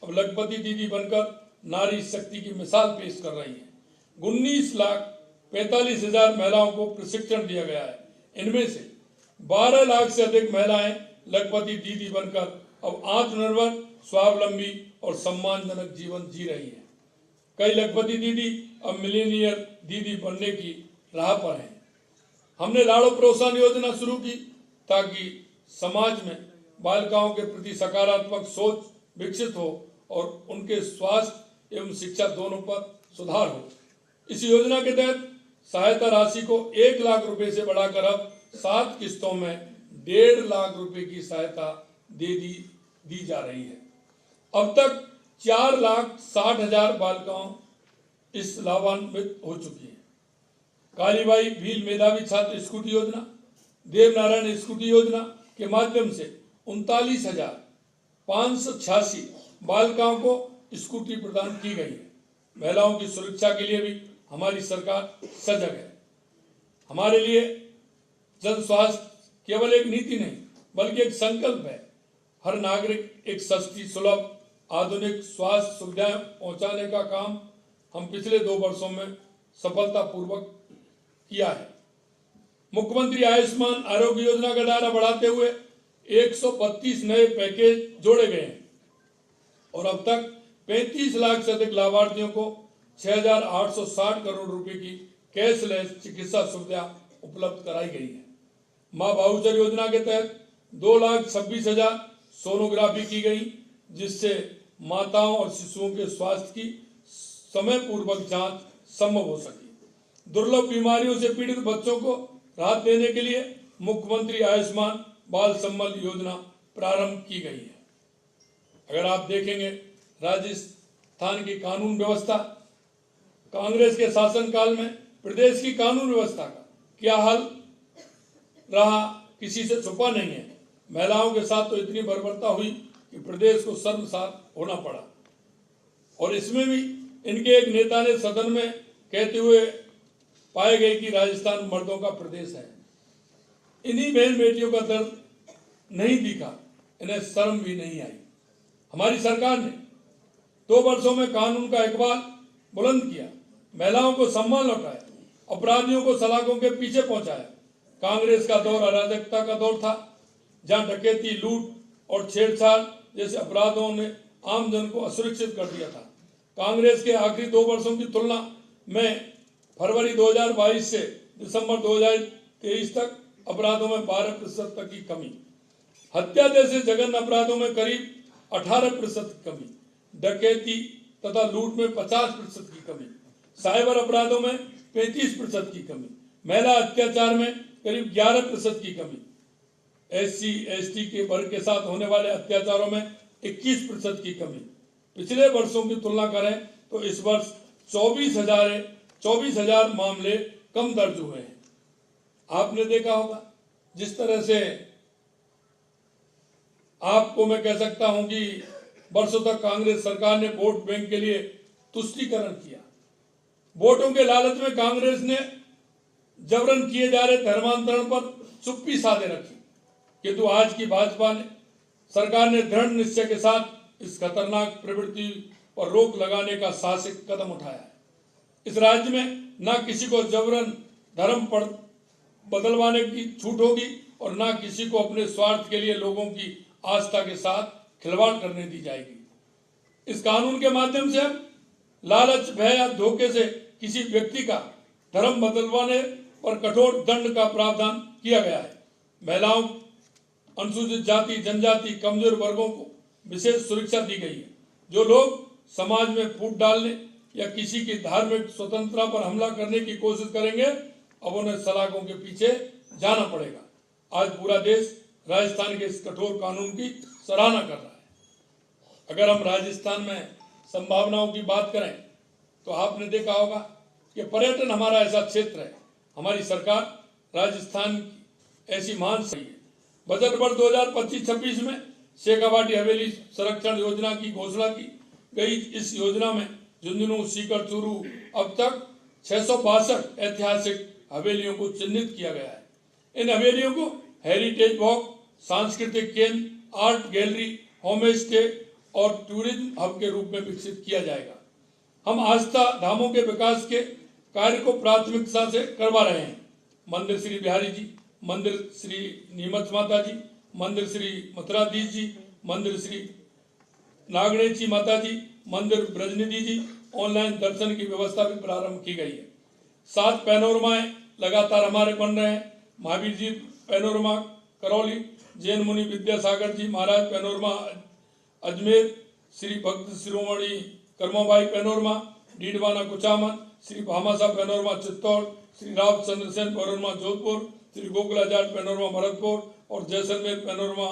अब लखपति दीदी बनकर नारी शक्ति की मिसाल पेश कर रही हैं। 19,45,000 महिलाओं को प्रशिक्षण दिया गया है। इनमें से 12 लाख से अधिक महिलाएं लखपति दीदी बनकर अब आत्मनिर्भर, स्वावलंबी और सम्मानजनक जीवन जी रही हैं। कई लखपति दीदी अब मिलेनियर दीदी बनने की राह पर हैं। हमने लाड़ो प्रोत्साहन योजना शुरू की ताकि समाज में बालिकाओं के प्रति सकारात्मक सोच विकसित हो और उनके स्वास्थ्य एवं शिक्षा दोनों पर सुधार हो। इस योजना के तहत सहायता राशि को 1 लाख रुपए से बढ़ाकर अब 7 किस्तों में 1.5 लाख रुपए की सहायता दी जा रही है। अब तक 4,60,000 बालिकाओं इस लाभान्वित हो चुकी है। कालीबाई भील मेधावी छात्र स्कूटी योजना, देवनारायण स्कूटी योजना के माध्यम से 39,586 बालिकाओं को स्कूटी प्रदान की गई है। महिलाओं की सुरक्षा के लिए भी हमारी सरकार सजग है। हमारे लिए जन स्वास्थ्य केवल एक नीति नहीं बल्कि एक संकल्प है। हर नागरिक एक सस्ती, सुलभ, आधुनिक स्वास्थ्य सुविधाएं पहुंचाने का काम हम पिछले 2 वर्षों में सफलतापूर्वक किया है। मुख्यमंत्री आयुष्मान आरोग्य योजना का दायरा बढ़ाते हुए 132 नए पैकेज जोड़े गए हैं और अब तक 35 लाख से अधिक लाभार्थियों को 6,860 करोड़ रुपए की कैशलेस चिकित्सा सुविधा उपलब्ध कराई गई है। मां बाहुचर योजना के तहत 2,26,000 सोनोग्राफी की गई, जिससे माताओं और शिशुओं के स्वास्थ्य की समय पूर्वक जांच संभव हो सकी। दुर्लभ बीमारियों से पीड़ित बच्चों को राहत देने के लिए मुख्यमंत्री आयुष्मान बाल सम्मान योजना प्रारंभ की गई है। अगर आप देखेंगे राजस्थान की कानून व्यवस्था, कांग्रेस के शासनकाल में प्रदेश की कानून व्यवस्था का क्या हाल रहा, किसी से छुपा नहीं है। महिलाओं के साथ तो इतनी बर्बरता हुई कि प्रदेश को शर्मसार होना पड़ा। और इसमें भी इनके एक नेता ने सदन में कहते हुए पाए गए कि राजस्थान मर्दों का प्रदेश है। इन्हीं बहन बेटियों का दर्द नहीं दिखा, इन्हें शर्म भी नहीं आई। हमारी सरकार ने 2 वर्षों में कानून का इकबाल बुलंद किया, महिलाओं को सम्मान लौटाया, अपराधियों को सलाखों के पीछे पहुंचाया। कांग्रेस का दौर अराजकता का दौर था, जहां डकैती, लूट और छेड़छाड़ जैसे अपराधों ने आम जन को असुरक्षित कर दिया था। कांग्रेस के आखिरी 2 वर्षों की तुलना में फरवरी 2022 से दिसंबर 2023 तक अपराधों में 12% तक की कमी, हत्या जैसे जघन्य अपराधों में करीब 18% की कमी, डकैती तथा लूट में 50% की कमी, साइबर अपराधों में 35% की कमी, महिला अत्याचार में करीब 11% की कमी, SC/ST के वर्ग के साथ होने वाले अत्याचारों में 21% की कमी। पिछले वर्षों की तुलना करें तो इस वर्ष 24,000 मामले कम दर्ज हुए हैं। आपने देखा होगा जिस तरह से आपको मैं कह सकता हूं कि वर्षों तक कांग्रेस सरकार ने वोट बैंक के लिए तुष्टीकरण किया। वोटों के लालच में कांग्रेस ने जबरन किए जा रहे धर्मांतरण पर चुप्पी साधे रखी, किंतु आज की भाजपा ने सरकार ने दृढ़ निश्चय के साथ इस खतरनाक प्रवृत्ति पर रोक लगाने का साहसिक कदम उठाया है। इस राज्य में न किसी को जबरन धर्म पर बदलवाने की छूट होगी और न किसी को अपने स्वार्थ के लिए लोगों की आस्था के साथ खिलवाड़ करने दी जाएगी। इस कानून के माध्यम से लालच, भय या धोखे से किसी व्यक्ति का धर्म बदलवाने पर कठोर दंड का प्रावधान किया गया है। महिलाओं, अनुसूचित जाति, जनजाति, कमजोर वर्गों को विशेष सुरक्षा दी गई है। जो लोग समाज में फूट डालने या किसी की धार्मिक स्वतंत्रता पर हमला करने की कोशिश करेंगे, अब उन्हें सलाखों के पीछे जाना पड़ेगा। आज पूरा देश राजस्थान के इस कठोर कानून की सराहना कर रहा है। अगर हम राजस्थान में संभावनाओं की बात करें तो आपने देखा होगा कि पर्यटन हमारा ऐसा क्षेत्र है। हमारी सरकार राजस्थान ऐसी मान सही है। बजट वर्ष 2025-26 में शेखावाटी हवेली संरक्षण योजना की घोषणा की गई। इस योजना में झुंझुनू, सीकर, चूरू अब तक 662 ऐतिहासिक हवेलियों को चिन्हित किया गया है। इन हवेलियों को हेरिटेज वॉक, सांस्कृतिक केंद्र, आर्ट गैलरी, होम स्टे और टूरिज्म हब के रूप में विकसित किया जाएगा। हम आस्था धामों के विकास के कार्य को प्राथमिकता से करवा रहे हैं। मंदिर श्री बिहारी जी, मंदिर श्री नीमच माता जी, मंदिर श्री मथुराधीश जी, मंदिर श्री नागणेशी माता जी, मंदिर ब्रजनिधि जी, ऑनलाइन दर्शन की व्यवस्था भी प्रारंभ की गई है। 7 पैनोरमाएं लगातार हमारे बन रहे हैं। महावीर जी पैनोरमा करौली, जैन मुनि विद्यासागर जी महाराज पैनोरमा अजमेर, श्री भक्त शिरोमणि Karmabai panorama Didwana Kuchaman, Shri Bhamashah panorama Chittor, Shri Ramchandra Sen panorama Jodhpur, Shri Gokula Jat panorama Bharatpur और जैसलमेर पैनोरमा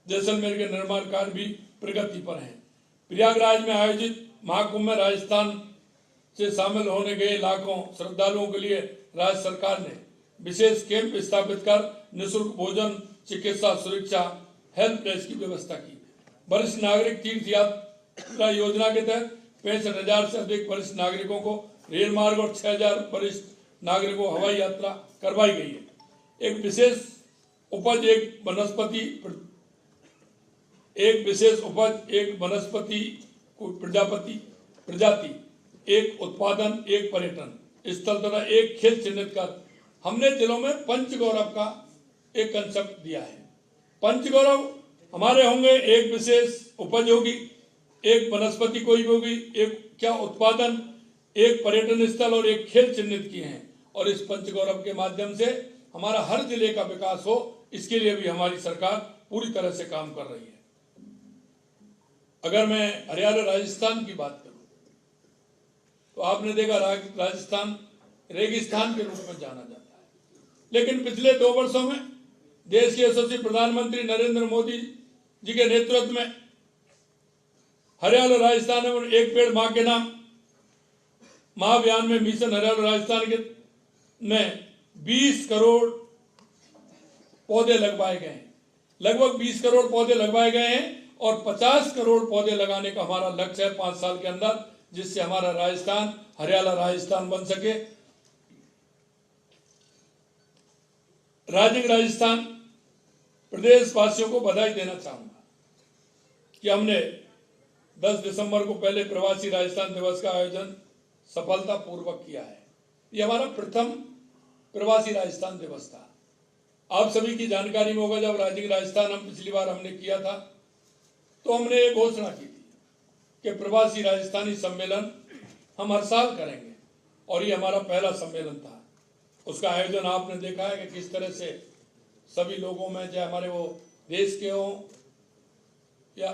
जैसलमेर के निर्माण कार्य भी प्रगति पर हैं। प्रयागराज में आयोजित महाकुंभ में राजस्थान से शामिल होने गए लाखों श्रद्धालुओं के लिए राज्य सरकार ने विशेष कैंप स्थापित कर निःशुल्क भोजन, चिकित्सा सुरक्षा, हेल्प डेस्क की व्यवस्था की। वरिष्ठ नागरिक तीर्थ यात्रा योजना के तहत 65,000 से अधिक वरिष्ठ नागरिकों को रेल मार्ग और 6,000 वरिष्ठ नागरिकों को हवाई यात्रा करवाई गई है। एक विशेष उपज, एक वनस्पति प्रजाति, एक उत्पादन, एक पर्यटन स्थल तथा एक खेल चिन्हित कर हमने जिलों में पंचगौरव का एक कंसेप्ट दिया है। पंचगौरव हमारे होंगे, एक विशेष उपज होगी, एक वनस्पति कोई होगी, एक क्या उत्पादन, एक पर्यटन स्थल और एक खेल चिन्हित किए हैं। और इस पंचगौरव के माध्यम से हमारा हर जिले का विकास हो, इसके लिए भी हमारी सरकार पूरी तरह से काम कर रही है। अगर मैं हरियाणा राजस्थान की बात करूं तो आपने देखा राजस्थान रेगिस्तान के रूप में जाना जाता है, लेकिन पिछले 2 वर्षों में देश के यशस्वी प्रधानमंत्री नरेंद्र मोदी जी के नेतृत्व में हरियाणा राजस्थान में एक पेड़ मां के नाम महाअभियान में मिशन हरियाणा राजस्थान के में 20 करोड़ पौधे लगवाए गए हैं। लगभग 20 करोड़ पौधे लगवाए गए हैं और 50 करोड़ पौधे लगाने का हमारा लक्ष्य है 5 साल के अंदर, जिससे हमारा राजस्थान हरियाणा राजस्थान बन सके। राजस्थान प्रदेश वासियों को बधाई देना चाहूंगा कि हमने 10 दिसंबर को पहले प्रवासी राजस्थान दिवस का आयोजन सफलतापूर्वक किया है। यह हमारा प्रथम प्रवासी राजस्थान दिवस था। आप सभी की जानकारी में होगा, जब राजस्थान हम पिछली बार हमने किया था तो हमने एक घोषणा की थी कि प्रवासी राजस्थानी सम्मेलन हम हर साल करेंगे और ये हमारा पहला सम्मेलन था। उसका आयोजन आपने देखा है कि किस तरह से सभी लोगों में, चाहे हमारे वो देश के हों या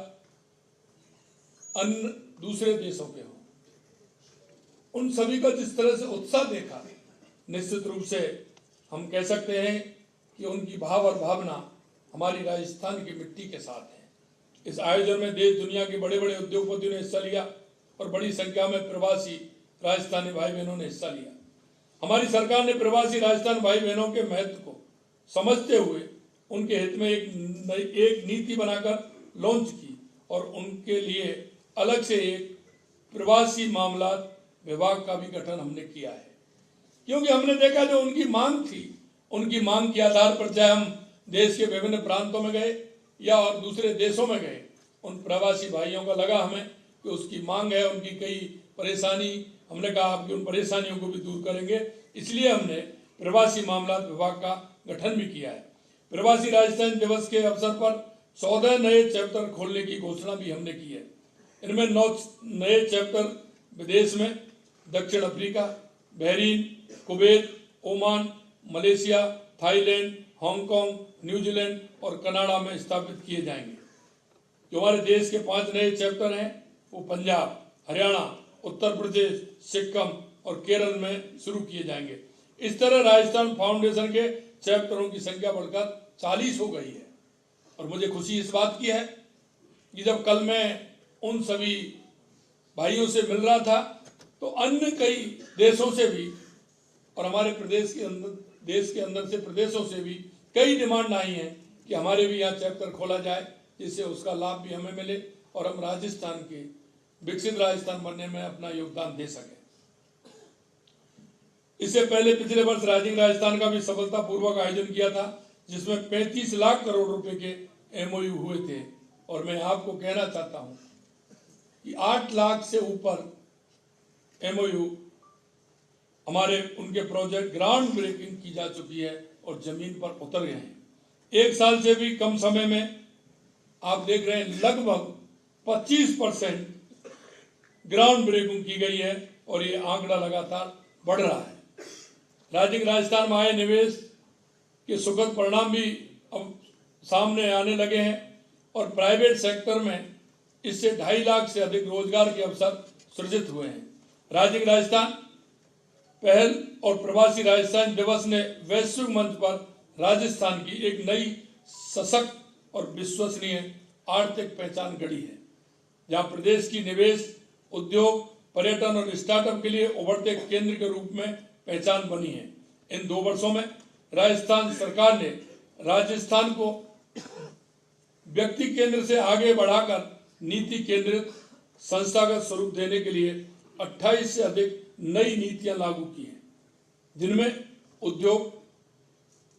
अन्य दूसरे देशों के हों, उन सभी का जिस तरह से उत्साह देखा, निश्चित रूप से हम कह सकते हैं कि उनकी भाव और भावना हमारी राजस्थान की मिट्टी के साथ है। इस आयोजन में देश दुनिया के बड़े बड़े उद्योगपतियों ने हिस्सा लिया और बड़ी संख्या में प्रवासी राजस्थानी भाई बहनों ने हिस्सा लिया। हमारी सरकार ने प्रवासी राजस्थान भाई बहनों के महत्व को समझते हुए उनके हित में एक नीति बनाकर लॉन्च की और उनके लिए अलग से एक प्रवासी मामला विभाग का भी गठन हमने किया है, क्योंकि हमने देखा जो उनकी मांग थी, उनकी मांग के आधार पर चाहे हम देश के विभिन्न प्रांतों में गए या और दूसरे देशों में गए, उन प्रवासी भाइयों का लगा हमें कि उसकी मांग है, उनकी कई परेशानी, हमने कहा आपकी उन परेशानियों को भी दूर करेंगे, इसलिए हमने प्रवासी मामला विभाग का गठन भी किया है। प्रवासी राजस्थान दिवस के अवसर पर 14 नए चैप्टर खोलने की घोषणा भी हमने की है। इनमें 9 नए चैप्टर विदेश में दक्षिण Africa, Bahrain, Kuwait, Oman, Malaysia, Thailand, Hong Kong, New Zealand और कनाडा में स्थापित किए जाएंगे। जो हमारे देश के 5 नए चैप्टर हैं वो पंजाब, हरियाणा, उत्तर प्रदेश, सिक्किम और केरल में शुरू किए जाएंगे। इस तरह राजस्थान फाउंडेशन के चैप्टरों की संख्या बढ़कर 40 हो गई है। और मुझे खुशी इस बात की है कि जब कल मैं उन सभी भाइयों से मिल रहा था तो अन्य कई देशों से भी और हमारे प्रदेश के अंदर देश के अंदर से, प्रदेशों से भी कई डिमांड आई हैं कि हमारे भी यहाँ चैप्टर खोला जाए, जिससे उसका लाभ भी हमें मिले और हम राजस्थान के विकसित राजस्थान बनने में अपना योगदान दे सकें। इससे पहले पिछले वर्ष राइजिंग राजस्थान का भी सफलतापूर्वक आयोजन किया था, जिसमें 35 लाख करोड़ रुपए के MOU हुए थे। और मैं आपको कहना चाहता हूं कि 8 लाख से ऊपर MOU हमारे उनके प्रोजेक्ट ग्राउंड ब्रेकिंग की जा चुकी है और जमीन पर उतर गए हैं। 1 साल से भी कम समय में आप देख रहे हैं लगभग 25% ग्राउंड ब्रेकिंग की गई है और ये आंकड़ा लगातार बढ़ रहा है। राइजिंग राजस्थान में आए निवेश के सुखद परिणाम भी अब सामने आने लगे हैं और प्राइवेट सेक्टर में इससे 2.5 लाख से अधिक रोजगार के अवसर सृजित हुए हैं। राइजिंग राजस्थान पहल और प्रवासी राजस्थान दिवस ने वैश्विक मंच पर राजस्थान की एक नई सशक्त और विश्वसनीय आर्थिक पहचान गढ़ी है, जहां प्रदेश की निवेश, उद्योग, पर्यटन और स्टार्टअप के लिए उभरते केंद्र के रूप में पहचान बनी है। इन 2 वर्षों में राजस्थान सरकार ने राजस्थान को व्यक्ति केंद्र से आगे बढ़ाकर नीति केंद्रित संस्थागत स्वरूप देने के लिए 28 से अधिक नई नीतियां लागू की हैं, जिनमें उद्योग,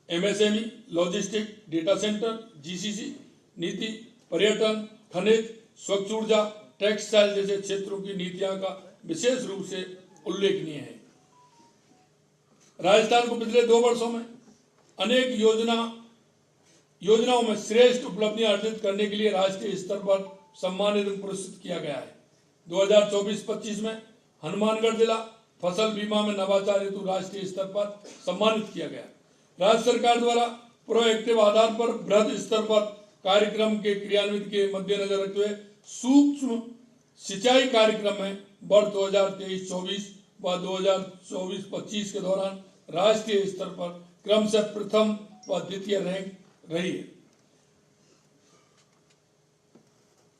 MSME, logistic, data centre, GCC नीति, पर्यटन, खनिज, स्वच्छ ऊर्जा, टेक्सटाइल जैसे क्षेत्रों की नीतियां का विशेष रूप से उल्लेखनीय है। राजस्थान को पिछले 2 वर्षों में अनेक योजनाओं में श्रेष्ठ उपलब्धियां अर्जित करने के लिए राष्ट्रीय स्तर पर सम्मानित और पुरस्कृत किया गया है। 2024-25 में हनुमानगढ़ जिला फसल बीमा में नवाचार हेतु राष्ट्रीय स्तर पर सम्मानित किया गया। राज्य सरकार द्वारा प्रोएक्टिव आधार पर बृहद स्तर पर कार्यक्रम के क्रियान्वित के मद्देनजर रखते हुए सूक्ष्म सिंचाई कार्यक्रम में वर्ष 2023-24 व 2024-25 के दौरान राष्ट्रीय स्तर पर क्रमशः प्रथम व द्वितीय रैंक रही है।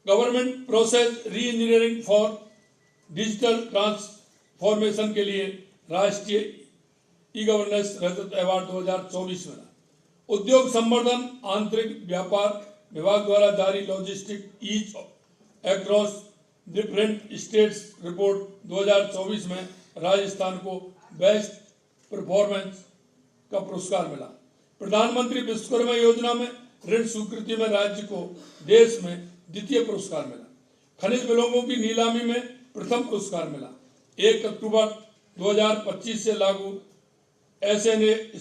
गवर्नमेंट प्रोसेस री इंजीनियरिंग फॉर डिजिटल ट्रांसफॉर्मेशन के लिए राष्ट्रीय ई-गवर्नेंस रजत अवार्ड 2024 में। उद्योग संवर्धन आंतरिक व्यापार विभाग द्वारा जारी logistic ease across different states report 2024 में राजस्थान को बेस्ट परफॉर्मेंस का पुरस्कार मिला। प्रधानमंत्री विश्वकर्मा योजना में ऋण स्वीकृति में राज्य को देश में द्वितीय पुरस्कार मिला। खनिज बिलोंगों की नीलामी में प्रथम पुरस्कार मिला। 1 अक्टूबर 2025 से लागू SNA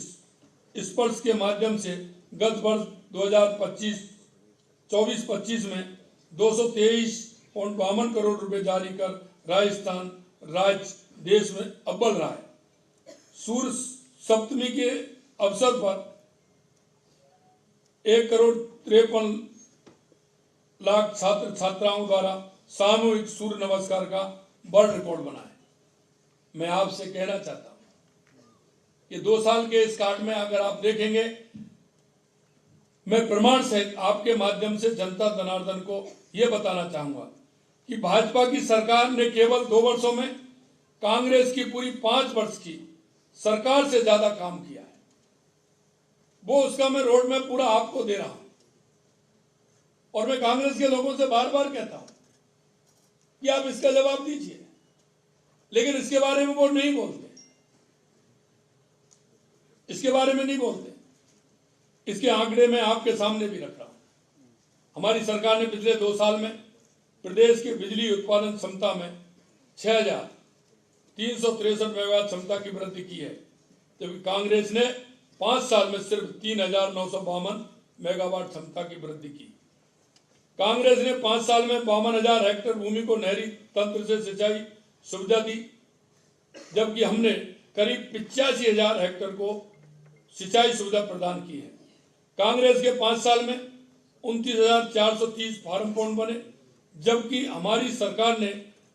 स्पर्श के माध्यम से गत वर्ष 2024-25 में 223.52 करोड़ रुपए जारी कर राजस्थान राज्य देश में अव्वल रहा है। सूर्य सप्तमी के अवसर पर 1,53 लाख छात्र छात्राओं द्वारा सामूहिक सूर्य नमस्कार का वर्ल्ड रिकॉर्ड बना है। मैं आपसे कहना चाहता हूं कि 2 साल के इस काट में अगर आप देखेंगे, मैं प्रमाण सहित आपके माध्यम से जनता जनार्दन को यह बताना चाहूंगा कि भाजपा की सरकार ने केवल 2 वर्षों में कांग्रेस की पूरी 5 वर्ष की सरकार से ज्यादा काम किया है। वो उसका मैं रोड मैप पूरा आपको दे रहा हूं और मैं कांग्रेस के लोगों से बार बार कहता हूं कि आप इसका जवाब दीजिए, लेकिन इसके बारे में वो नहीं बोलते, इसके बारे में नहीं बोलते। इसके आंकड़े में आपके सामने भी रख रहा हूं। हमारी सरकार ने पिछले 2 साल में प्रदेश की बिजली उत्पादन क्षमता में 6,363 मेगावाट क्षमता की वृद्धि की है, जबकि कांग्रेस ने 5 साल में सिर्फ 3,952 मेगावाट क्षमता की वृद्धि की। कांग्रेस ने 5 साल में 52,000 हेक्टेयर भूमि को नहरी तंत्र से सिंचाई सुविधा दी, जबकि हमने करीब 85,000 हेक्टेयर को सिंचाई सुविधा प्रदान की है। कांग्रेस के 5 साल में 29,430 फार्म पॉइंट बने, जबकि हमारी सरकार ने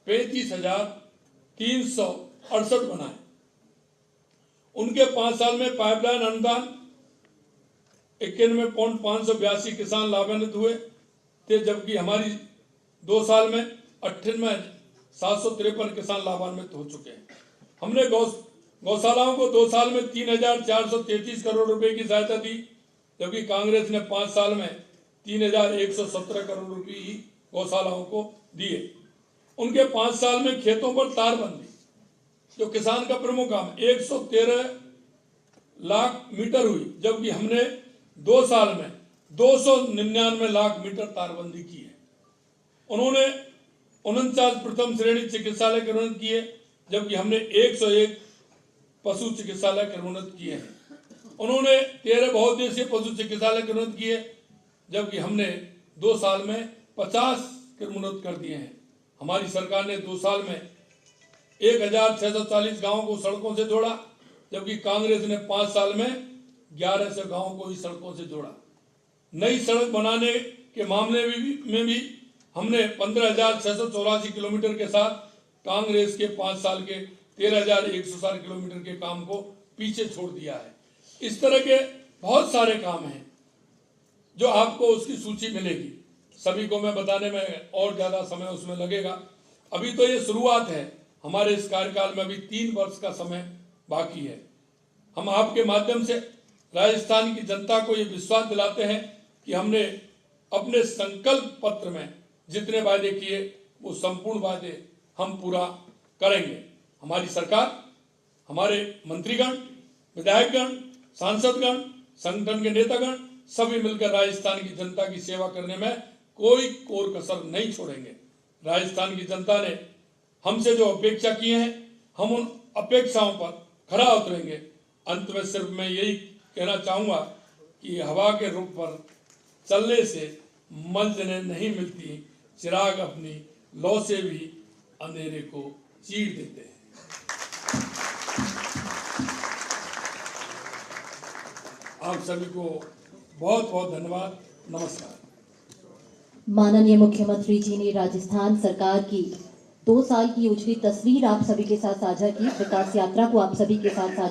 35,368 बनाए। उनके 5 साल में पाइपलाइन अनुदान 91,582 किसान लाभान्वित हुए थे, जबकि हमारी 2 साल में 98,753 किसान लाभान्वित हो चुके हैं। हमने गौशालाओं को 2 साल में 3,433 करोड़ रुपए की सहायता दी, जबकि कांग्रेस ने 5 साल में 3,117 करोड़ रुपए ही गौशालाओं को दिए। उनके 5 साल में खेतों पर तारबंदी, जो किसान का प्रमुख काम, 113 लाख मीटर हुई, जबकि हमने 2 साल में 299 लाख मीटर तारबंदी की है। उन्होंने 49 प्रथम श्रेणी चिकित्सालय क्रमोन्नत किए, जबकि हमने 101 पशु चिकित्सालय क्रमोन्नत किए हैं। उन्होंने 13 बहुउद्देशीय पशु चिकित्सालय क्रमोन्नत किए, जबकि हमने 2 साल में 50 क्रमोन्नत कर दिए हैं। हमारी सरकार ने 2 साल में 1,640 गांवों को सड़कों से जोड़ा, जबकि कांग्रेस ने 5 साल में 1100 गांवों को ही सड़कों से जोड़ा। नई सड़क बनाने के मामले में भी हमने 15,684 किलोमीटर के साथ कांग्रेस के 5 साल के 13,160 किलोमीटर के काम को पीछे छोड़ दिया है। इस तरह के बहुत सारे काम हैं जो आपको उसकी सूची मिलेगी। सभी को मैं बताने में और ज्यादा समय उसमें लगेगा। अभी तो ये शुरुआत है। हमारे इस कार्यकाल में अभी 3 वर्ष का समय बाकी है। हम आपके माध्यम से राजस्थान की जनता को ये विश्वास दिलाते हैं कि हमने अपने संकल्प पत्र में जितने वादे किए वो संपूर्ण वादे हम पूरा करेंगे। हमारी सरकार, हमारे मंत्रीगण, विधायकगण, सांसदगण, संगठन के नेतागण सभी मिलकर राजस्थान की जनता की सेवा करने में कोई कोर कसर नहीं छोड़ेंगे। राजस्थान की जनता ने हमसे जो अपेक्षा की है, हम उन अपेक्षाओं पर खरा उतरेंगे। अंत में सिर्फ मैं यही कहना चाहूंगा कि हवा के रुख पर चलने से मंजिलें नहीं मिलती, चिराग अपनी लौ से भी अंधेरे को चीर देते हैं। आप सभी को बहुत बहुत धन्यवाद। नमस्कार। माननीय मुख्यमंत्री जी ने राजस्थान सरकार की 2 साल की उजली तस्वीर आप सभी के साथ साझा की। विकास यात्रा को आप सभी के साथ साझा